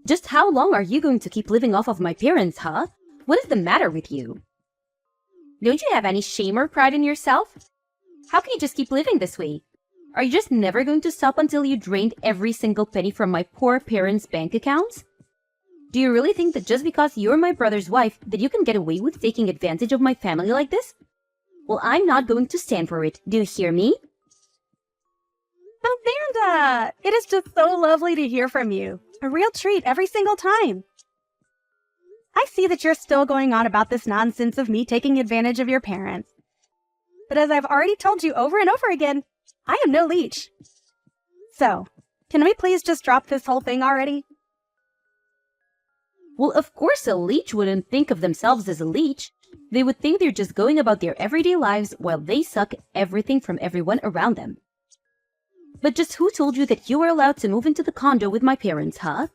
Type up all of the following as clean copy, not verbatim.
Just how long are you going to keep living off of my parents, huh? What is the matter with you? Don't you have any shame or pride in yourself? How can you just keep living this way? Are you just never going to stop until you drained every single penny from my poor parents' bank accounts? Do you really think that just because you're my brother's wife that you can get away with taking advantage of my family like this? Well, I'm not going to stand for it. Do you hear me? Amanda, it is just so lovely to hear from you. A real treat every single time. I see that you're still going on about this nonsense of me taking advantage of your parents. But as I've already told you over and over again, I am no leech. So, can we please just drop this whole thing already? Well, of course a leech wouldn't think of themselves as a leech. They would think they're just going about their everyday lives while they suck everything from everyone around them. But just who told you that you were allowed to move into the condo with my parents, huh?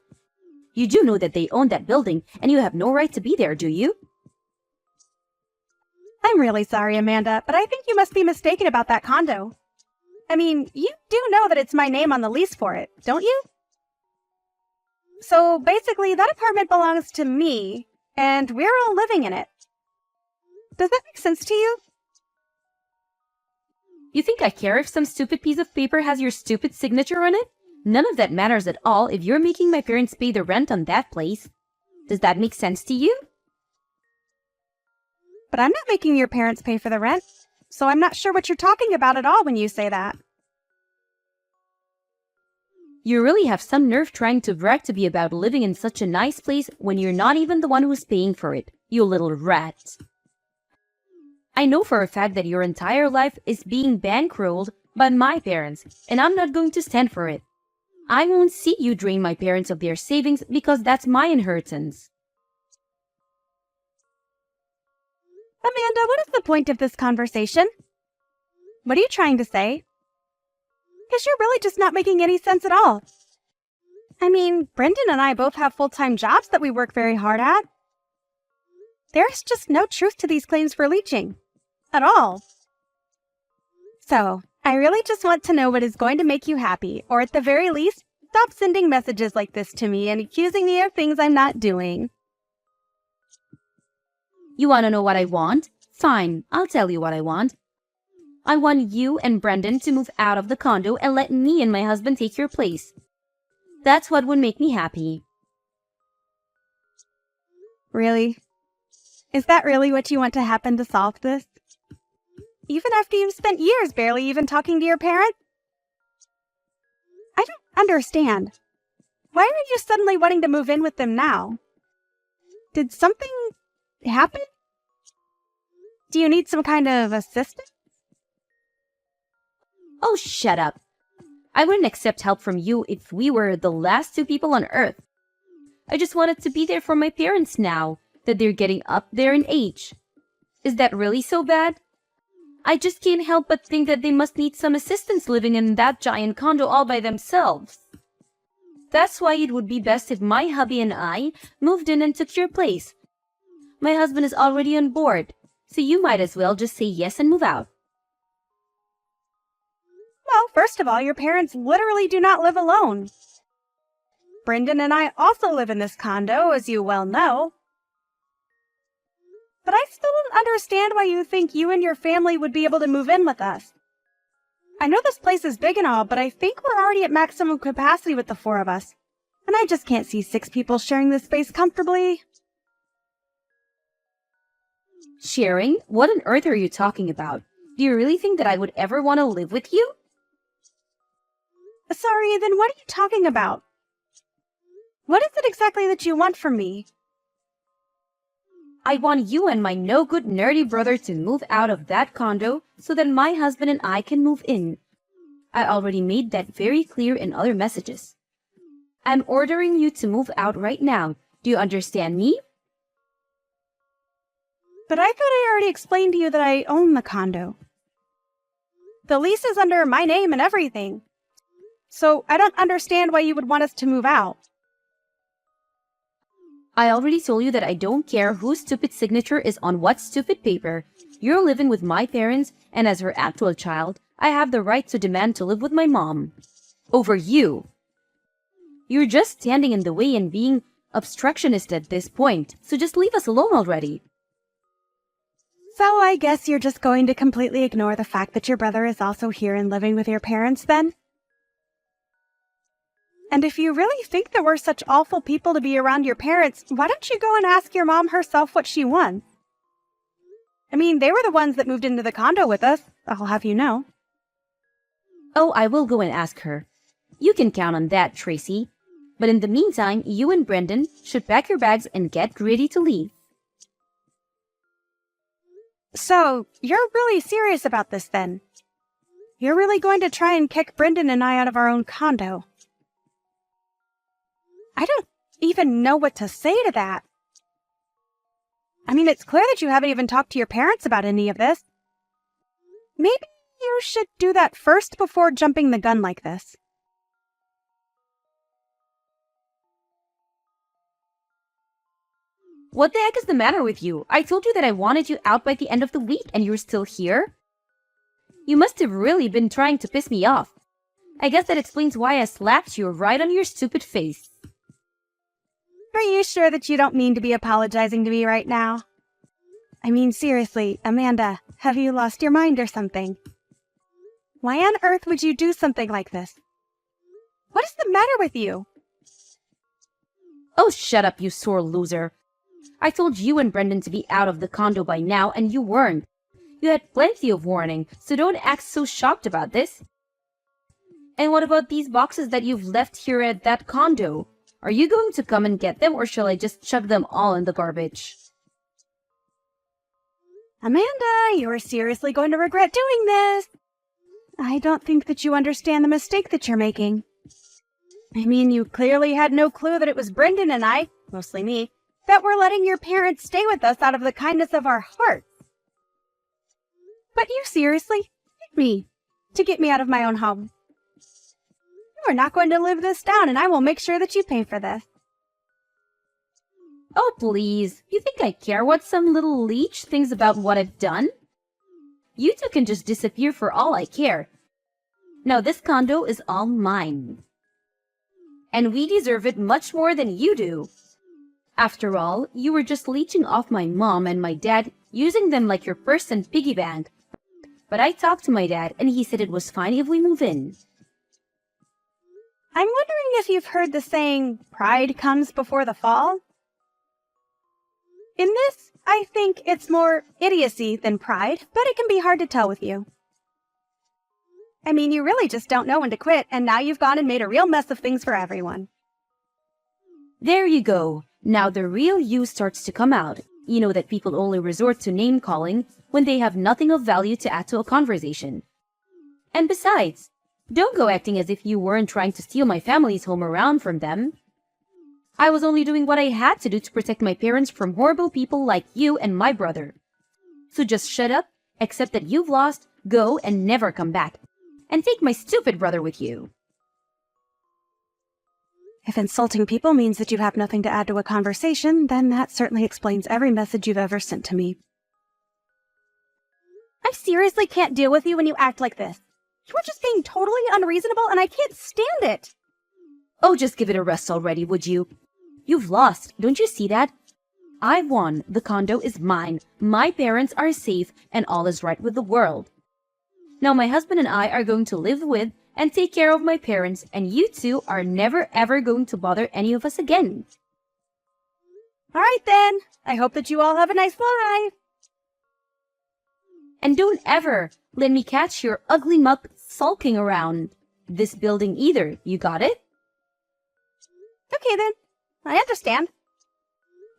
You do know that they own that building, and you have no right to be there, do you? I'm really sorry, Amanda, but I think you must be mistaken about that condo. I mean, you do know that it's my name on the lease for it, don't you? So basically, that apartment belongs to me, and we're all living in it. Does that make sense to you? You think I care if some stupid piece of paper has your stupid signature on it? None of that matters at all if you're making my parents pay the rent on that place. Does that make sense to you? But I'm not making your parents pay for the rent, so I'm not sure what you're talking about at all when you say that. You really have some nerve trying to brag to be about living in such a nice place when you're not even the one who's paying for it, you little rat. I know for a fact that your entire life is being bankrolled by my parents, and I'm not going to stand for it. I won't see you drain my parents of their savings because that's my inheritance. Amanda, what is the point of this conversation? What are you trying to say? Because you're really just not making any sense at all. I mean, Brendan and I both have full-time jobs that we work very hard at. There's just no truth to these claims for leeching. At all. So, I really just want to know what is going to make you happy, or at the very least, stop sending messages like this to me and accusing me of things I'm not doing. You want to know what I want? Fine, I'll tell you what I want. I want you and Brendan to move out of the condo and let me and my husband take your place. That's what would make me happy. Really? Is that really what you want to happen to solve this? Even after you've spent years barely even talking to your parents? I don't understand. Why are you suddenly wanting to move in with them now? Did something happen? Do you need some kind of assistance? Oh, shut up. I wouldn't accept help from you if we were the last two people on Earth. I just wanted to be there for my parents now that they're getting up there in age. Is that really so bad? I just can't help but think that they must need some assistance living in that giant condo all by themselves. That's why it would be best if my hubby and I moved in and took your place. My husband is already on board, so you might as well just say yes and move out. Well, first of all, your parents literally do not live alone. Brendan and I also live in this condo, as you well know. But I still don't understand why you think you and your family would be able to move in with us. I know this place is big and all, but I think we're already at maximum capacity with the four of us. And I just can't see 6 people sharing this space comfortably. Sharing? What on earth are you talking about? Do you really think that I would ever want to live with you? Sorry, then what are you talking about? What is it exactly that you want from me? I want you and my no-good nerdy brother to move out of that condo so that my husband and I can move in. I already made that very clear in other messages. I'm ordering you to move out right now. Do you understand me? But I thought I already explained to you that I own the condo. The lease is under my name and everything. So I don't understand why you would want us to move out. I already told you that I don't care whose stupid signature is on what stupid paper. You're living with my parents, and as her actual child, I have the right to demand to live with my mom. Over you. You're just standing in the way and being obstructionist at this point, so just leave us alone already. So I guess you're just going to completely ignore the fact that your brother is also here and living with your parents then? And if you really think that we're such awful people to be around your parents, why don't you go and ask your mom herself what she wants? I mean, they were the ones that moved into the condo with us, I'll have you know. Oh, I will go and ask her. You can count on that, Tracy. But in the meantime, you and Brendan should pack your bags and get ready to leave. So, you're really serious about this then? You're really going to try and kick Brendan and I out of our own condo? I don't even know what to say to that. I mean, it's clear that you haven't even talked to your parents about any of this. Maybe you should do that first before jumping the gun like this. What the heck is the matter with you? I told you that I wanted you out by the end of the week and you're still here? You must have really been trying to piss me off. I guess that explains why I slapped you right on your stupid face. Are you sure that you don't mean to be apologizing to me right now? I mean, seriously, Amanda, have you lost your mind or something? Why on earth would you do something like this? What is the matter with you? Oh, shut up, you sore loser. I told you and Brendan to be out of the condo by now, and you weren't. You had plenty of warning, so don't act so shocked about this. And what about these boxes that you've left here at that condo? Are you going to come and get them, or shall I just chuck them all in the garbage? Amanda, you're seriously going to regret doing this. I don't think that you understand the mistake that you're making. I mean, you clearly had no clue that it was Brendan and I, mostly me, that we're letting your parents stay with us out of the kindness of our hearts. But you seriously hit me to get me out of my own home. You are not going to live this down, and I will make sure that you pay for this. Oh, please. You think I care what some little leech thinks about what I've done? You two can just disappear for all I care. Now this condo is all mine. And we deserve it much more than you do. After all, you were just leeching off my mom and my dad, using them like your purse and piggy bank. But I talked to my dad, and he said it was fine if we move in. I'm wondering if you've heard the saying, pride comes before the fall? In this, I think it's more idiocy than pride, but it can be hard to tell with you. I mean, you really just don't know when to quit, and now you've gone and made a real mess of things for everyone. There you go. Now the real you starts to come out. You know that people only resort to name-calling when they have nothing of value to add to a conversation. And besides, don't go acting as if you weren't trying to steal my family's home around from them. I was only doing what I had to do to protect my parents from horrible people like you and my brother. So just shut up, accept that you've lost, go and never come back. And take my stupid brother with you. If insulting people means that you have nothing to add to a conversation, then that certainly explains every message you've ever sent to me. I seriously can't deal with you when you act like this. You are just being totally unreasonable, and I can't stand it. Oh, just give it a rest already, would you? You've lost, don't you see that? I won, the condo is mine, my parents are safe, and all is right with the world. Now my husband and I are going to live with and take care of my parents, and you two are never ever going to bother any of us again. All right then, I hope that you all have a nice life. And don't ever let me catch your ugly mug sulking around this building either, you got it? Okay then, I understand.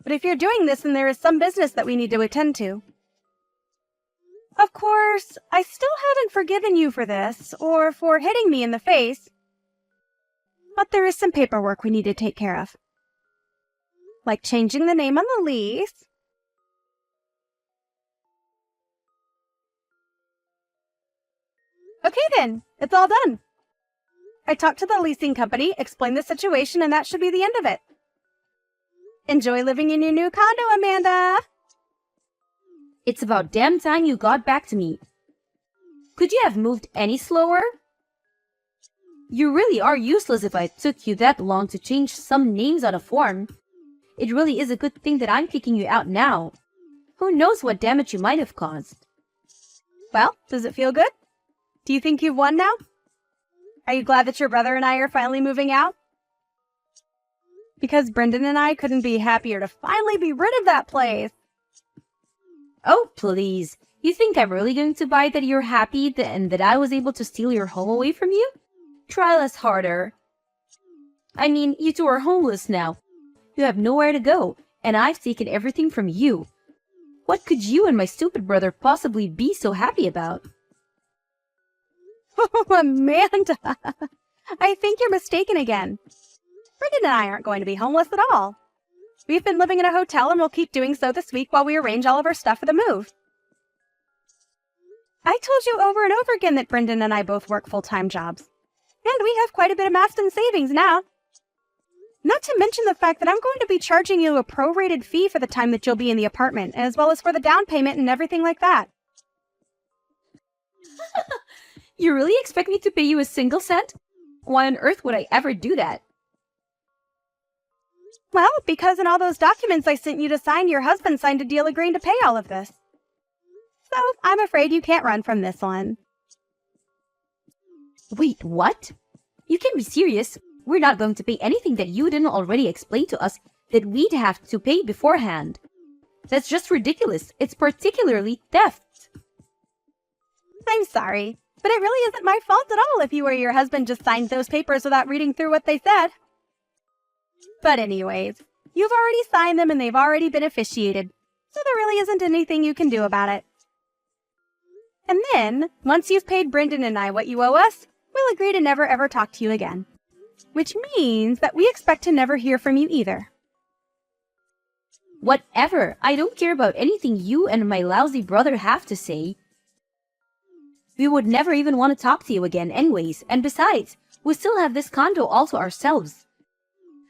But if you're doing this, then there is some business that we need to attend to. Of course, I still haven't forgiven you for this, or for hitting me in the face. But there is some paperwork we need to take care of. Like changing the name on the lease. Okay then, it's all done. I talked to the leasing company, explained the situation, and that should be the end of it. Enjoy living in your new condo, Amanda! It's about damn time you got back to me. Could you have moved any slower? You really are useless if I took you that long to change some names on a form. It really is a good thing that I'm kicking you out now. Who knows what damage you might have caused. Well, does it feel good? Do you think you've won now? Are you glad that your brother and I are finally moving out? Because Brendan and I couldn't be happier to finally be rid of that place. Oh, please. You think I'm really going to buy that you're happy and that I was able to steal your home away from you? Try less harder. I mean, you two are homeless now. You have nowhere to go, and I've taken everything from you. What could you and my stupid brother possibly be so happy about? Oh, Amanda! I think you're mistaken again. Brendan and I aren't going to be homeless at all. We've been living in a hotel and we'll keep doing so this week while we arrange all of our stuff for the move. I told you over and over again that Brendan and I both work full-time jobs. And we have quite a bit amassed in savings now. Not to mention the fact that I'm going to be charging you a prorated fee for the time that you'll be in the apartment, as well as for the down payment and everything like that. You really expect me to pay you a single cent? Why on earth would I ever do that? Well, because in all those documents I sent you to sign, your husband signed a deal agreeing to pay all of this. So, I'm afraid you can't run from this one. Wait, what? You can't be serious. We're not going to pay anything that you didn't already explain to us that we'd have to pay beforehand. That's just ridiculous. It's particularly theft. I'm sorry, but it really isn't my fault at all if you or your husband just signed those papers without reading through what they said. But anyways, you've already signed them and they've already been officiated, so there really isn't anything you can do about it. And then, once you've paid Brendan and I what you owe us, we'll agree to never ever talk to you again. Which means that we expect to never hear from you either. Whatever. I don't care about anything you and my lousy brother have to say. We would never even want to talk to you again anyways, and besides, we still have this condo all to ourselves.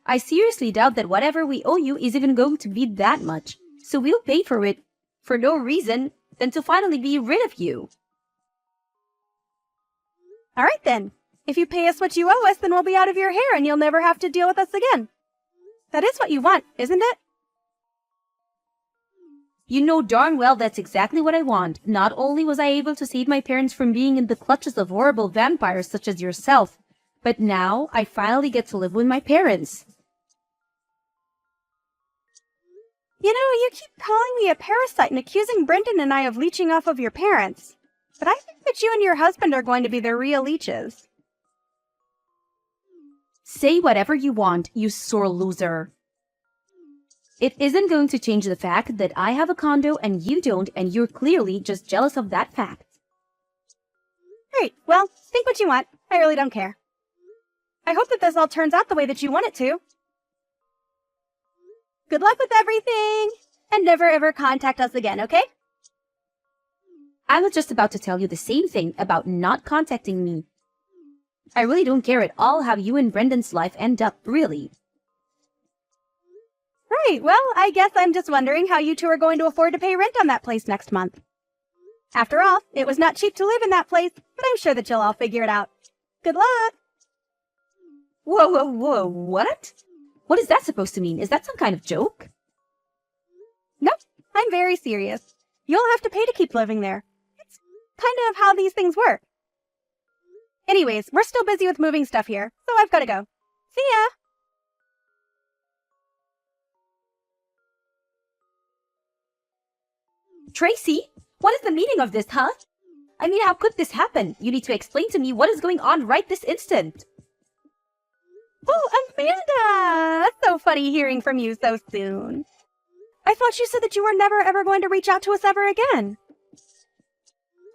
I seriously doubt that whatever we owe you is even going to be that much, so we'll pay for it for no reason than to finally be rid of you. Alright then. If you pay us what you owe us, then we'll be out of your hair and you'll never have to deal with us again. That is what you want, isn't it? You know darn well that's exactly what I want. Not only was I able to save my parents from being in the clutches of horrible vampires such as yourself, but now I finally get to live with my parents. You know, you keep calling me a parasite and accusing Brendan and I of leeching off of your parents. But I think that you and your husband are going to be the real leeches. Say whatever you want, you sore loser. It isn't going to change the fact that I have a condo and you don't, and you're clearly just jealous of that fact. Great, well, think what you want. I really don't care. I hope that this all turns out the way that you want it to. Good luck with everything, and never ever contact us again, okay? I was just about to tell you the same thing about not contacting me. I really don't care at all how you and Brendan's life end up, really. Right, well, I guess I'm just wondering how you two are going to afford to pay rent on that place next month. After all, it was not cheap to live in that place, but I'm sure that you'll all figure it out. Good luck! Whoa, what? What is that supposed to mean? Is that some kind of joke? Nope, I'm very serious. You'll have to pay to keep living there. It's kind of how these things work. Anyways, we're still busy with moving stuff here, so I've got to go. See ya! Tracy, what is the meaning of this, huh? I mean, how could this happen? You need to explain to me what is going on right this instant. Oh, Amanda! That's so funny hearing from you so soon. I thought you said that you were never ever going to reach out to us ever again.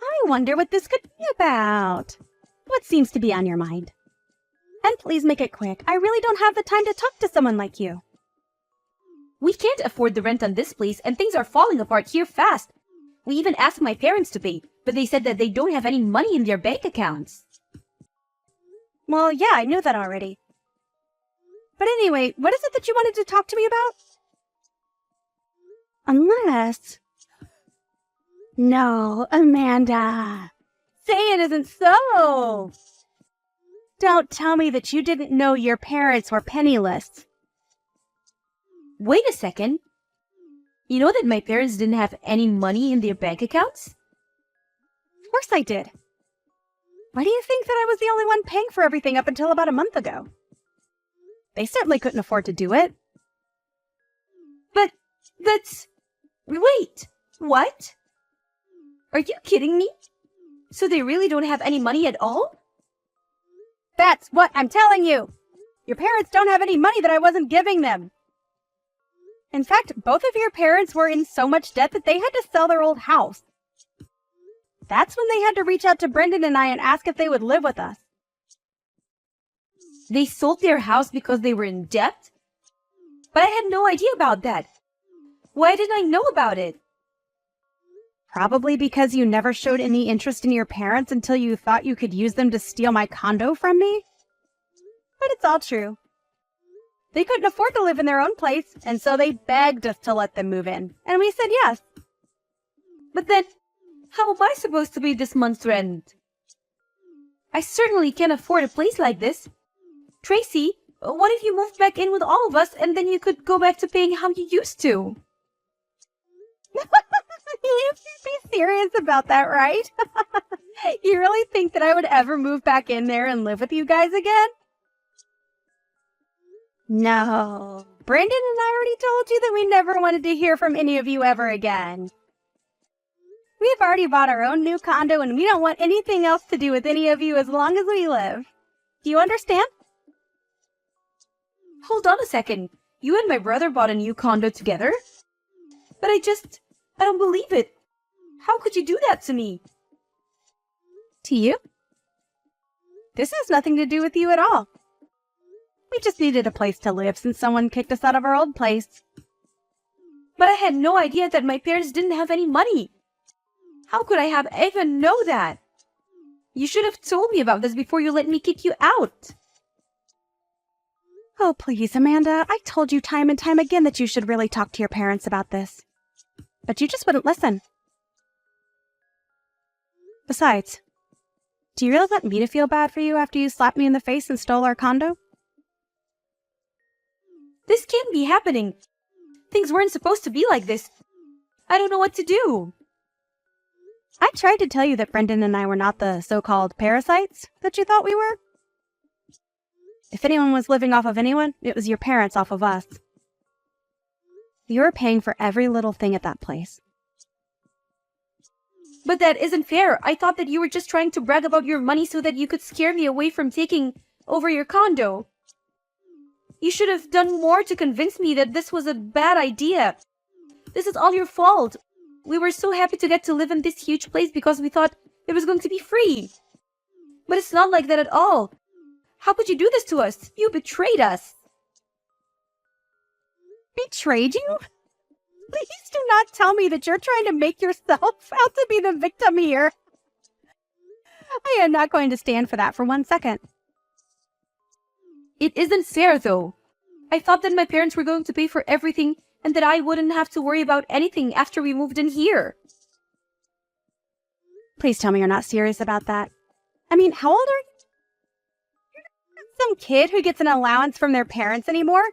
I wonder what this could be about. What seems to be on your mind? And please make it quick. I really don't have the time to talk to someone like you. We can't afford the rent on this place and things are falling apart here fast. We even asked my parents to pay, but they said that they don't have any money in their bank accounts. Well, yeah, I knew that already. But anyway, what is it that you wanted to talk to me about? Unless... No, Amanda. Say it isn't so. Don't tell me that you didn't know your parents were penniless. Wait a second. You know that my parents didn't have any money in their bank accounts? Of course I did. Why do you think that I was the only one paying for everything up until about a month ago? They certainly couldn't afford to do it. But that's... Wait, what? Are you kidding me? So they really don't have any money at all? That's what I'm telling you. Your parents don't have any money that I wasn't giving them. In fact, both of your parents were in so much debt that they had to sell their old house. That's when they had to reach out to Brendan and I and ask if they would live with us. They sold their house because they were in debt? But I had no idea about that. Why didn't I know about it? Probably because you never showed any interest in your parents until you thought you could use them to steal my condo from me. But it's all true. They couldn't afford to live in their own place, and so they begged us to let them move in, and we said yes. But then, how am I supposed to pay this month's rent? I certainly can't afford a place like this. Tracy, what if you moved back in with all of us, and then you could go back to paying how you used to? You should be serious about that, right? You really think that I would ever move back in there and live with you guys again? No. Brendan and I already told you that we never wanted to hear from any of you ever again. We've already bought our own new condo and we don't want anything else to do with any of you as long as we live. Do you understand? Hold on a second. You and my brother bought a new condo together? But I don't believe it. How could you do that to me? To you? This has nothing to do with you at all. We just needed a place to live since someone kicked us out of our old place. But I had no idea that my parents didn't have any money. How could I have even know that? You should have told me about this before you let me kick you out. Oh, please, Amanda. I told you time and time again that you should really talk to your parents about this. But you just wouldn't listen. Besides, do you really want me to feel bad for you after you slapped me in the face and stole our condo? This can't be happening. Things weren't supposed to be like this. I don't know what to do. I tried to tell you that Brendan and I were not the so-called parasites that you thought we were. If anyone was living off of anyone, it was your parents off of us. You were paying for every little thing at that place. But that isn't fair. I thought that you were just trying to brag about your money so that you could scare me away from taking over your condo. You should have done more to convince me that this was a bad idea. This is all your fault. We were so happy to get to live in this huge place because we thought it was going to be free. But it's not like that at all. How could you do this to us? You betrayed us. Betrayed you? Please do not tell me that you're trying to make yourself out to be the victim here. I am not going to stand for that for 1 second. It isn't fair, though. I thought that my parents were going to pay for everything and that I wouldn't have to worry about anything after we moved in here. Please tell me you're not serious about that. I mean, how old are you? You're not some kid who gets an allowance from their parents anymore.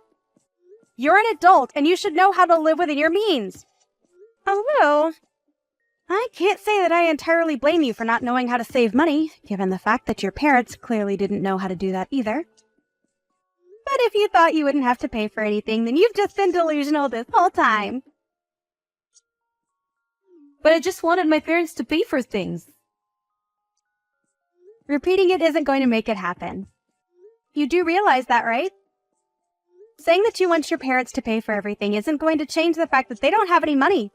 You're an adult and you should know how to live within your means. Although, I can't say that I entirely blame you for not knowing how to save money, given the fact that your parents clearly didn't know how to do that either. But if you thought you wouldn't have to pay for anything, then you've just been delusional this whole time. But I just wanted my parents to pay for things. Repeating it isn't going to make it happen. You do realize that, right? Saying that you want your parents to pay for everything isn't going to change the fact that they don't have any money.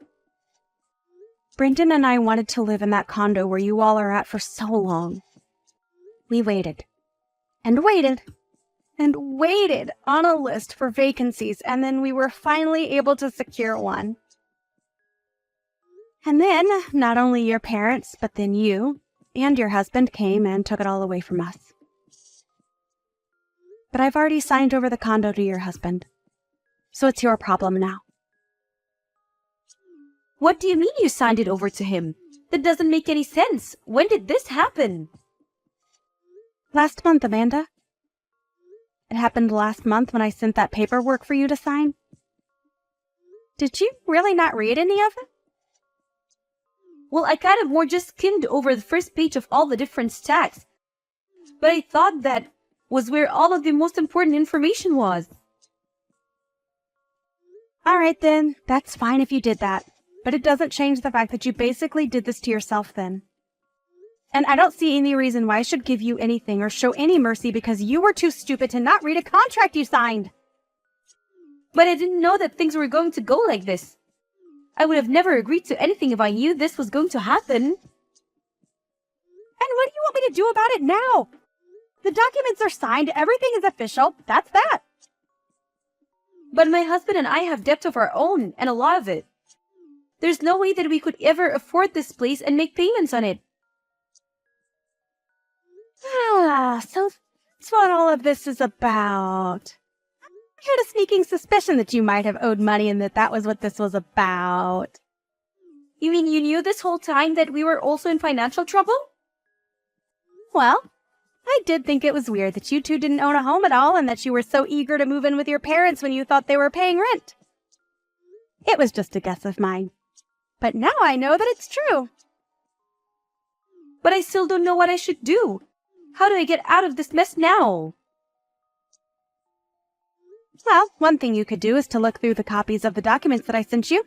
Brendan and I wanted to live in that condo where you all are at for so long. We waited, and waited, and waited on a list for vacancies, and then we were finally able to secure one. And then, not only your parents, but then you and your husband came and took it all away from us. But I've already signed over the condo to your husband, so it's your problem now. What do you mean you signed it over to him? That doesn't make any sense. When did this happen? Last month, Amanda. It happened last month when I sent that paperwork for you to sign. Did you really not read any of it? Well, I kind of more just skimmed over the first page of all the different stacks. But I thought that was where all of the most important information was. All right, then. That's fine if you did that. But it doesn't change the fact that you basically did this to yourself then. And I don't see any reason why I should give you anything or show any mercy because you were too stupid to not read a contract you signed. But I didn't know that things were going to go like this. I would have never agreed to anything if I knew this was going to happen. And what do you want me to do about it now? The documents are signed, everything is official, that's that. But my husband and I have debt of our own, and a lot of it. There's no way that we could ever afford this place and make payments on it. So that's what all of this is about. I had a sneaking suspicion that you might have owed money and that was what this was about. You mean you knew this whole time that we were also in financial trouble? Well, I did think it was weird that you two didn't own a home at all and that you were so eager to move in with your parents when you thought they were paying rent. It was just a guess of mine. But now I know that it's true. But I still don't know what I should do. How do I get out of this mess now? Well, one thing you could do is to look through the copies of the documents that I sent you.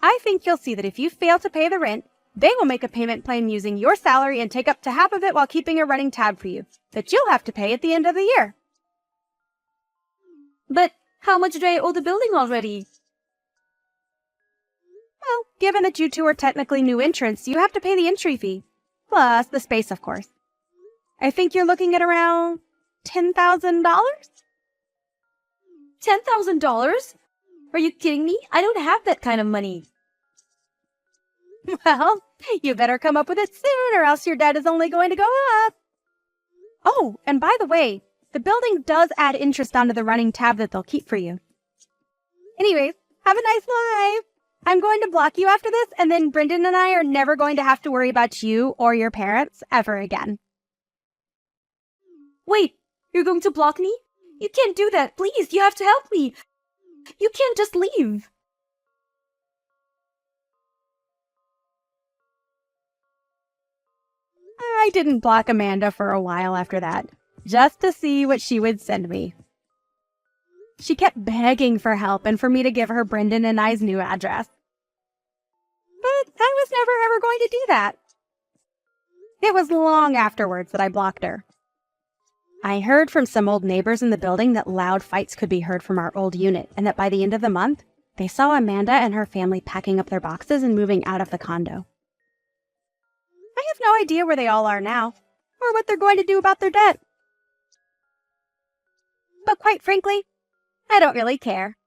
I think you'll see that if you fail to pay the rent, they will make a payment plan using your salary and take up to half of it while keeping a running tab for you that you'll have to pay at the end of the year. But how much do I owe the building already? Well, given that you two are technically new entrants, you have to pay the entry fee. Plus the space, of course. I think you're looking at around $10,000? $10,000? Are you kidding me? I don't have that kind of money. Well, you better come up with it soon or else your debt is only going to go up. Oh, and by the way, the building does add interest onto the running tab that they'll keep for you. Anyways, have a nice life. I'm going to block you after this, and then Brendan and I are never going to have to worry about you or your parents ever again. Wait, you're going to block me? You can't do that. Please, you have to help me. You can't just leave. I didn't block Amanda for a while after that, just to see what she would send me. She kept begging for help and for me to give her Brendan and I's new address. But I was never ever going to do that. It was long afterwards that I blocked her. I heard from some old neighbors in the building that loud fights could be heard from our old unit, and that by the end of the month, they saw Amanda and her family packing up their boxes and moving out of the condo. I have no idea where they all are now, or what they're going to do about their debt. But quite frankly, I don't really care.